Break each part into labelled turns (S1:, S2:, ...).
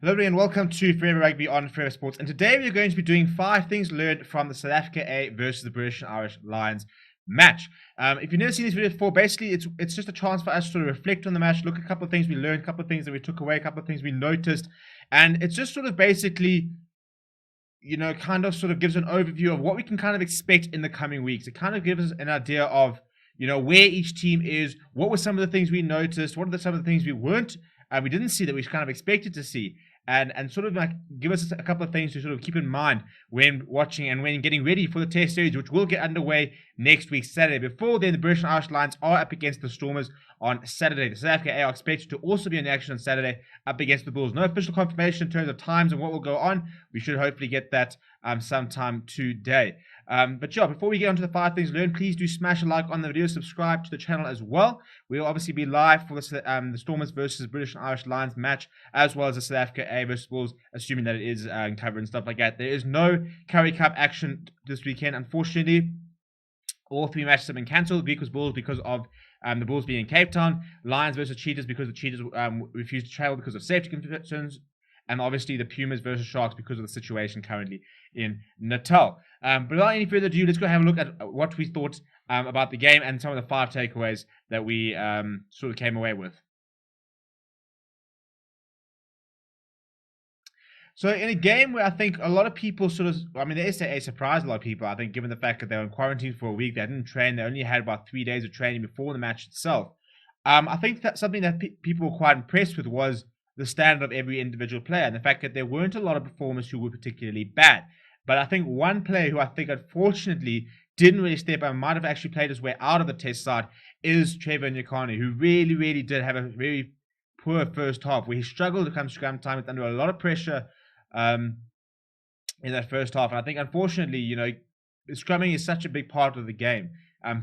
S1: Hello everybody and welcome to Forever Rugby on Forever Sports. And today we're going to be doing 5 things learned from the South Africa A versus the British and Irish Lions match. If you've never seen this video before, basically it's just a chance for us to reflect on the match, look at a couple of things we learned, a couple of things that we took away, a couple of things we noticed. And it's just sort of basically, kind of sort of gives an overview of what we can kind of expect in the coming weeks. It kind of gives us an idea of, where each team is, what were some of the things we noticed, what are some of the things we didn't see that we kind of expected to see. And sort of like give us a couple of things to sort of keep in mind when watching and when getting ready for the test series, which will get underway next week, Saturday. Before then, the British and Irish Lions are up against the Stormers on Saturday. The South Africa A are expected to also be in action on Saturday up against the Bulls. No official confirmation in terms of times and what will go on. We should hopefully get that sometime today. But yeah, before we get on to the 5 things learned, please do smash a like on the video, subscribe to the channel as well. We'll obviously be live for the Stormers versus British and Irish Lions match, as well as the South Africa A versus Bulls, assuming that it is covered and stuff like that. There is no Currie Cup action this weekend, unfortunately. All 3 matches have been cancelled. Because of the Bulls being in Cape Town, Lions versus Cheetahs because the Cheetahs refused to travel because of safety concerns, and obviously the Pumas versus Sharks because of the situation currently in Natal. But without any further ado, let's go have a look at what we thought about the game and some of the 5 takeaways that we sort of came away with. So in a game where I think a lot of people the SAA surprised a lot of people, I think, given the fact that they were in quarantine for a week, they didn't train, they only had about 3 days of training before the match itself. I think that something that people were quite impressed with was the standard of every individual player, and the fact that there weren't a lot of performers who were particularly bad. But I think one player who I think unfortunately didn't really step up and might have actually played his way out of the test side is Trevor Nyakane, who really, really did have a very poor first half, where he struggled to come scrum time. It's under a lot of pressure in that first half. And I think unfortunately, scrumming is such a big part of the game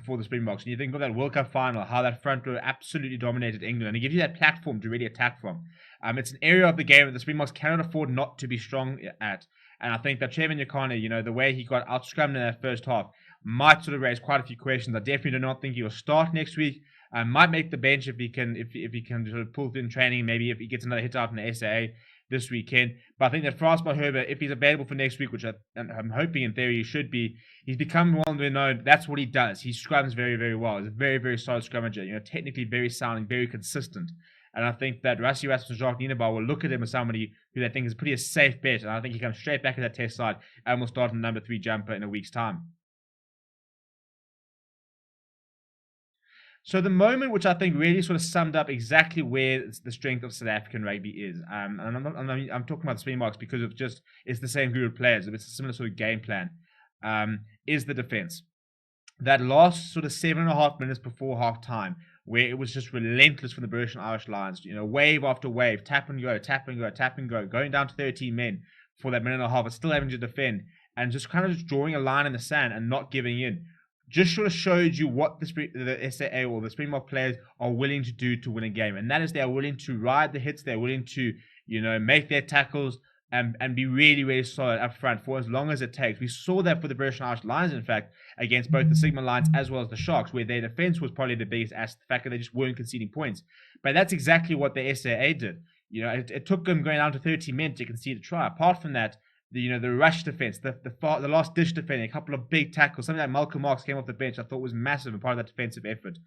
S1: for the Springboks. And you think of that World Cup final, how that front row absolutely dominated England, and it gives you that platform to really attack from. It's an area of the game that the Springboks cannot afford not to be strong at. And I think that Trevor Nyakane, the way he got out-scrummed in that first half, might sort of raise quite a few questions. I definitely do not think he will start next week. Might make the bench if he can sort of pull in training, maybe if he gets another hit out in the SAA this weekend. But I think that FRANS MALHERBE, if he's available for next week, which I'm hoping in theory he should be, he's become well known. That's what he does. He scrums very, very well. He's a very, very solid scrummager. Technically very sound and very consistent. And I think that Rassie Erasmus and Jacques Nienaber will look at him as somebody who they think is pretty a safe bet. And I think he comes straight back at that test side and will start in number 3 jumper in a week's time. So the moment which I think really sort of summed up exactly where the strength of South African rugby is, and I'm talking about the Springboks because it's the same group of players, it's a similar sort of game plan, is the defense. That last sort of 7.5 minutes before half time, where it was just relentless from the British and Irish Lions, wave after wave, tap and go, tap and go, tap and go, going down to 13 men for that minute and a half, and still having to defend, and just kind of just drawing a line in the sand and not giving in. Just sort of showed you what the SAA or the Springbok players are willing to do to win a game. And that is, they are willing to ride the hits, they're willing to, make their tackles and be really, really solid up front for as long as it takes. We saw that for the British and Irish Lions, in fact, against both the Sigma Lions as well as the Sharks, where their defense was probably the biggest asset, the fact that they just weren't conceding points. But that's exactly what the SAA did. It took them going down to 30 men to concede a try. Apart from that, the rush defense, the last ditch defending, a couple of big tackles, something like Malcolm Marx came off the bench, I thought was massive and part of that defensive effort.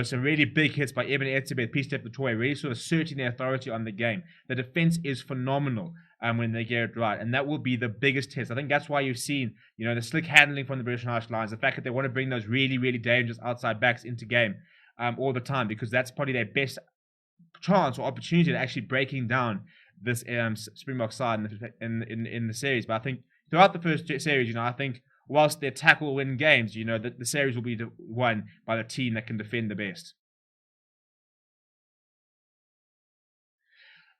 S1: Some really big hits by Eben Etzebeth, Peace-Step Latoya, really sort of asserting their authority on the game. The defense is phenomenal when they get it right, and that will be the biggest test. I think that's why you've seen, the slick handling from the British and Irish Lions, the fact that they want to bring those really, really dangerous outside backs into game all the time, because that's probably their best chance or opportunity to actually breaking down this Springbok side in the series. But I think throughout the first series, I think whilst their tackle will win games, the series will be won by the team that can defend the best.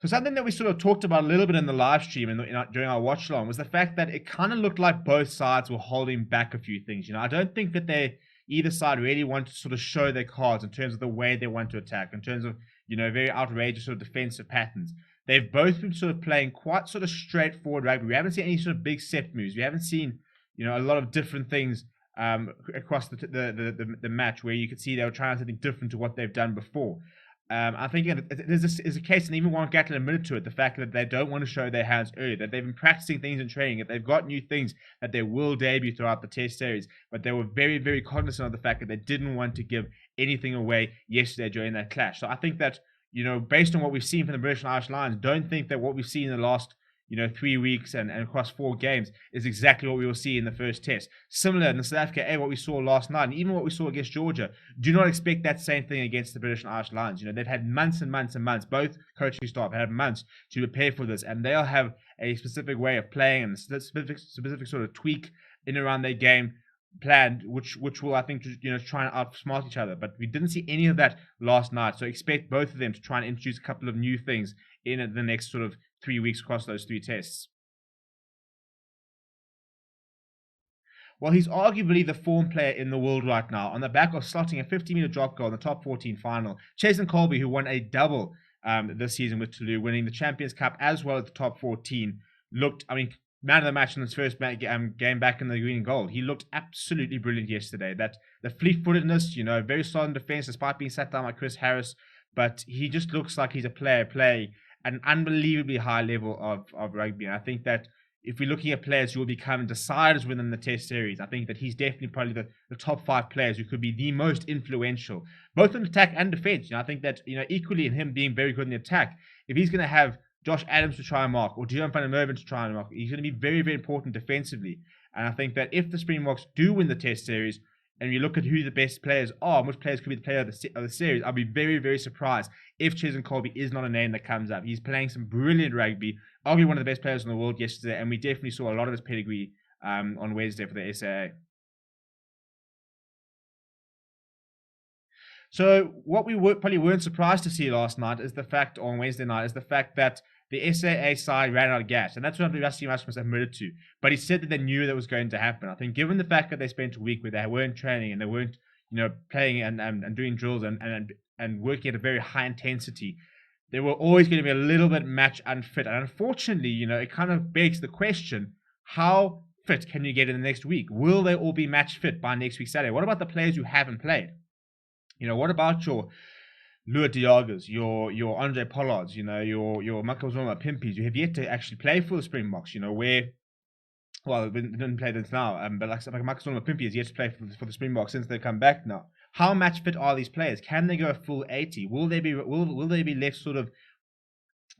S1: So something that we sort of talked about a little bit in the live stream and during our watch along was the fact that it kind of looked like both sides were holding back a few things. I don't think that either side really want to sort of show their cards in terms of the way they want to attack, in terms of very outrageous sort of defensive patterns. They've both been sort of playing quite sort of straightforward rugby. We haven't seen any sort of big set moves. We haven't seen, a lot of different things across the match where you could see they were trying something different to what they've done before. I think there's a case, and even Warren Gatland admitted to it, the fact that they don't want to show their hands early, that they've been practicing things in training, that they've got new things that they will debut throughout the test series, but they were very, very cognizant of the fact that they didn't want to give anything away yesterday during that clash. So I think that, based on what we've seen from the British and Irish Lions, don't think that what we've seen in the last 3 weeks and across 4 games is exactly what we will see in the first test. Similar in the South Africa what we saw last night, and even what we saw against Georgia, do not expect that same thing against the British and Irish Lions. They've had months and months and months, both coaching staff have had months to prepare for this, and they'll have a specific way of playing and a specific sort of tweak in around their game planned, which will, I think, try and outsmart each other. But we didn't see any of that last night, so expect both of them to try and introduce a couple of new things in the next sort of 3 weeks across those 3 tests. Well, he's arguably the form player in the world right now, on the back of slotting a 50-meter drop goal in the top 14 final. CHESLIN KOLBE, who won a double this season with Toulouse, winning the Champions Cup as well as the top 14, looked, man of the match in his first game back in the green and gold. He looked absolutely brilliant yesterday. That the fleet-footedness, very solid defense despite being sat down by Chris Harris, but he just looks like he's a player playing at an unbelievably high level of rugby. And I think that if we're looking at players who will become deciders within the test series, I think that he's definitely probably the top 5 players who could be the most influential, both in attack and defense. I think that, equally in him being very good in the attack, if he's going to have Josh Adams to try and mark, or Dion van der Merwe to try and mark, he's going to be very, very important defensively. And I think that if the Springboks do win the test series, and you look at who the best players are, and which players could be the player of the series, I'll be very, very surprised if CHESLIN KOLBE is not a name that comes up. He's playing some brilliant rugby, arguably one of the best players in the world yesterday, and we definitely saw a lot of his pedigree on Wednesday for the SAA. So what we probably weren't surprised to see last night is the fact, on Wednesday night, is the fact that the SAA side ran out of gas, and that's what Rusty Rasmus admitted to. But he said that they knew that was going to happen. I think given the fact that they spent a week where they weren't training and they weren't, playing and doing drills and working at a very high intensity, they were always going to be a little bit match unfit. And unfortunately, it kind of begs the question, how fit can you get in the next week? Will they all be match fit by next week Saturday? What about the players who haven't played? What about your Luat Diagas, your Andre Pollards, your Makazoma Pimpies, who have yet to actually play for the Springboks, well, they didn't play this now, but like Makazoma Pimpi has yet to play for the Springboks since they've come back now. How match fit are these players? Can they go a full 80? Will they be left sort of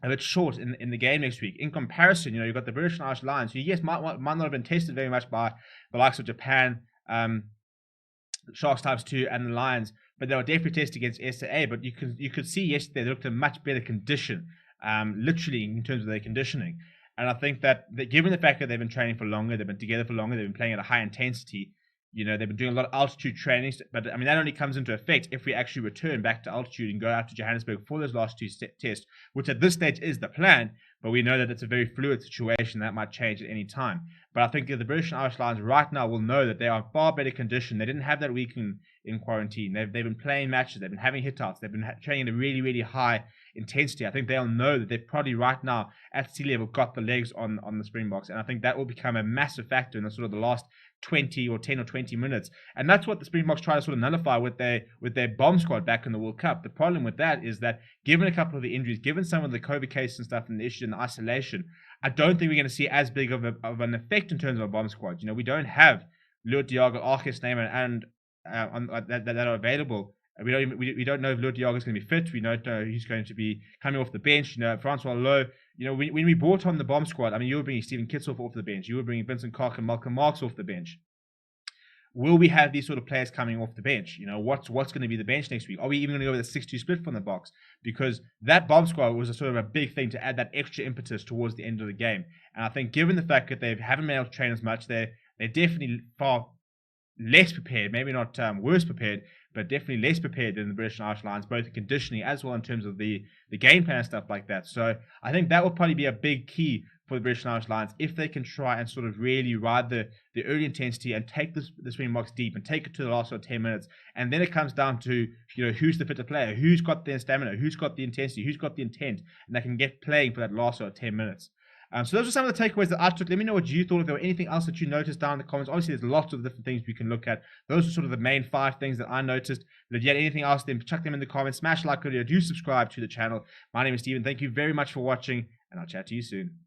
S1: a bit short in the game next week? In comparison, you've got the British and Irish Lions, who, yes, might not have been tested very much by the likes of Japan, Sharks Types 2 and the Lions, but they were definitely tested against SAA. But you could see yesterday they looked in much better condition, literally in terms of their conditioning. And I think that given the fact that they've been training for longer, they've been together for longer, they've been playing at a high intensity, they've been doing a lot of altitude training. But that only comes into effect if we actually return back to altitude and go out to Johannesburg for those last 2 tests, which at this stage is the plan. But we know that it's a very fluid situation that might change at any time. But I think that the British and Irish Lions right now will know that they are in far better condition. They didn't have that week in quarantine. They've been playing matches. They've been having hit-outs. They've been training at a really, really high intensity. I think they'll know that they've probably right now at sea level got the legs on the Springboks. And I think that will become a massive factor in the sort of the last 20 or 10 or 20 minutes. And that's what the Springboks try to sort of nullify with their bomb squad back in the World Cup. The problem with that is that given a couple of the injuries, given some of the COVID cases and stuff and the issue and the isolation, I don't think we're going to see as big of an effect in terms of a bomb squad. We don't have Luat Diaga, Arcus Neyman and that are available. We don't know if Luat Diaga is going to be fit. We don't know who's going to be coming off the bench. Francois Lowe. When we brought on the bomb squad, you were bringing Stephen Kitsoff off the bench. You were bringing Vincent Koch and Malcolm Marx off the bench. Will we have these sort of players coming off the bench? What's going to be the bench next week? Are we even going to go with a 6-2 split from the box? Because that bomb squad was a sort of a big thing to add that extra impetus towards the end of the game. And I think given the fact that they haven't been able to train as much, they're definitely far less prepared, maybe not worse prepared, but definitely less prepared than the British and Irish Lions, both in conditioning as well in terms of the game plan and stuff like that. So I think that will probably be a big key for the British and Irish Lions if they can try and sort of really ride the early intensity and take the Springboks deep and take it to the last 10 minutes. And then it comes down to, who's the fitter player, who's got the stamina, who's got the intensity, who's got the intent, and they can get playing for that last 10 minutes. So those are some of the takeaways that I took. Let me know what you thought. If there were anything else that you noticed down in the comments. Obviously, there's lots of different things we can look at. Those are sort of the main 5 things that I noticed. But if you had anything else, then chuck them in the comments. Smash like video. Do subscribe to the channel. My name is Steven. Thank you very much for watching, and I'll chat to you soon.